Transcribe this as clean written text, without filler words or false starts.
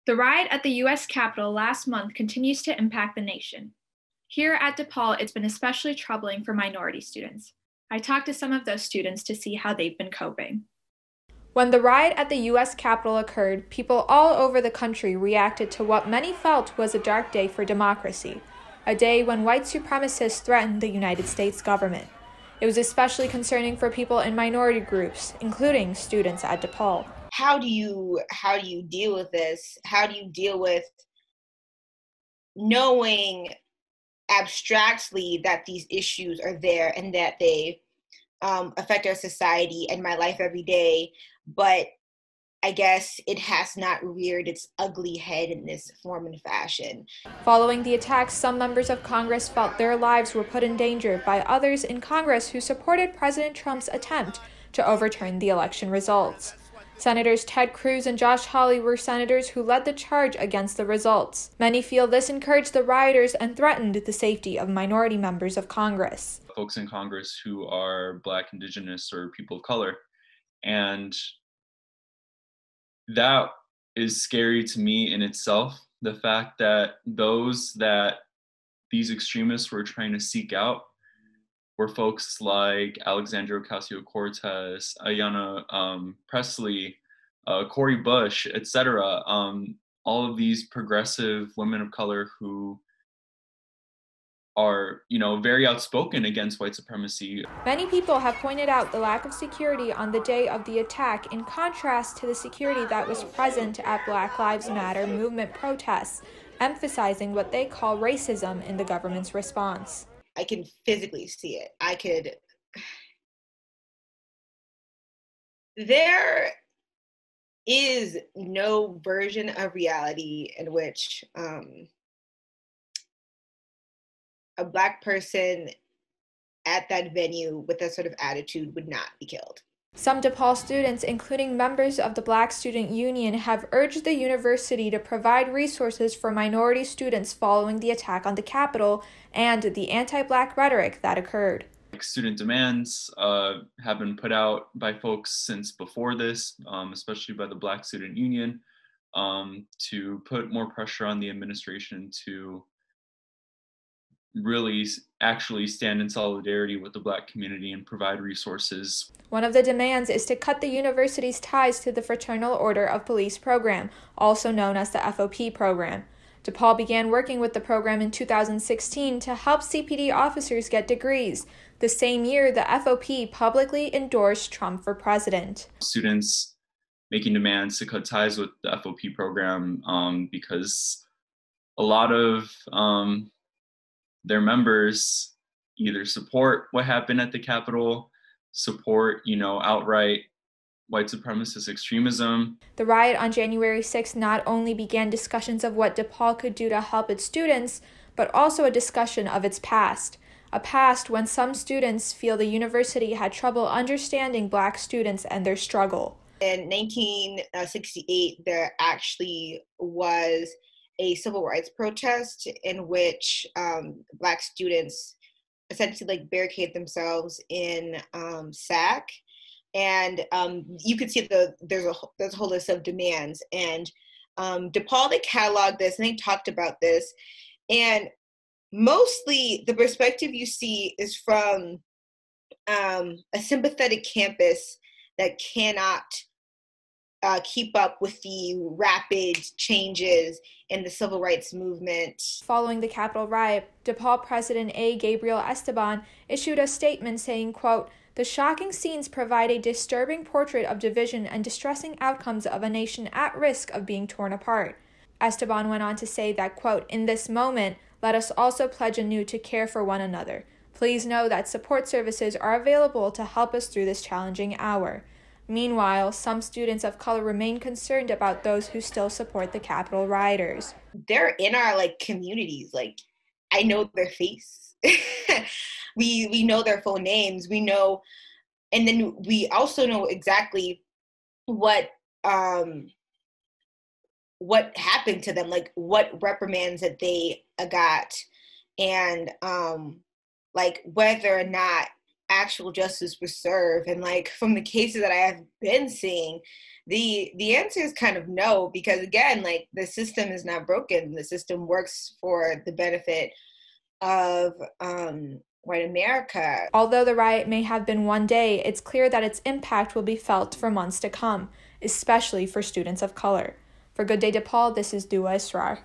The riot at the U.S. Capitol last month continues to impact the nation. Here at DePaul, it's been especially troubling for minority students. I talked to some of those students to see how they've been coping. When the riot at the U.S. Capitol occurred, people all over the country reacted to what many felt was a dark day for democracy, a day when white supremacists threatened the United States government. It was especially concerning for people in minority groups, including students at DePaul. How do you deal with this? How do you deal with knowing abstractly that these issues are there and that they affect our society and my life every day, but I guess it has not reared its ugly head in this form and fashion. Following the attacks, some members of Congress felt their lives were put in danger by others in Congress who supported President Trump's attempt to overturn the election results. Senators Ted Cruz and Josh Hawley were senators who led the charge against the results. Many feel this encouraged the rioters and threatened the safety of minority members of Congress. Folks in Congress who are Black, Indigenous, or people of color. And that is scary to me in itself. The fact that those that these extremists were trying to seek out were folks like Alexandria Ocasio-Cortez, Ayanna Presley, Cori Bush, etc. All of these progressive women of color who are, very outspoken against white supremacy. Many people have pointed out the lack of security on the day of the attack in contrast to the security that was present at Black Lives Matter movement protests, emphasizing what they call racism in the government's response. I can physically see it. There is no version of reality in which a Black person at that venue with that sort of attitude would not be killed. Some DePaul students, including members of the Black Student Union, have urged the university to provide resources for minority students following the attack on the Capitol and the anti-Black rhetoric that occurred. Student demands have been put out by folks since before this, especially by the Black Student Union, to put more pressure on the administration to really actually stand in solidarity with the Black community and provide resources. One of the demands is to cut the university's ties to the Fraternal Order of Police program, also known as the FOP program. DePaul began working with the program in 2016 to help CPD officers get degrees. The same year, the FOP publicly endorsed Trump for president. Students making demands to cut ties with the FOP program because a lot of their members either support what happened at the Capitol, support, outright white supremacist extremism. The riot on January 6th not only began discussions of what DePaul could do to help its students, but also a discussion of its past. A past when some students feel the university had trouble understanding Black students and their struggle. In 1968, there actually was a civil rights protest in which Black students essentially barricade themselves in SAC, and you could see there's a whole list of demands. And DePaul, they cataloged this and they talked about this, and mostly the perspective you see is from a sympathetic campus that cannot keep up with the rapid changes in the civil rights movement. Following the Capitol riot, DePaul President A. Gabriel Esteban issued a statement saying, quote, "The shocking scenes provide a disturbing portrait of division and distressing outcomes of a nation at risk of being torn apart." Esteban went on to say that, quote, "In this moment, let us also pledge anew to care for one another. Please know that support services are available to help us through this challenging hour." Meanwhile, some students of color remain concerned about those who still support the Capitol rioters. They're in our communities. I know their face. we know their full names. We know, and then we also know exactly what happened to them, what reprimands that they got, and whether or not actual justice was served? And like from the cases that I have been seeing, the answer is kind of no, because again, like the system is not broken. The system works for the benefit of white America. Although the riot may have been one day, it's clear that its impact will be felt for months to come, especially for students of color. For Good Day DePaul, this is Dua Israr.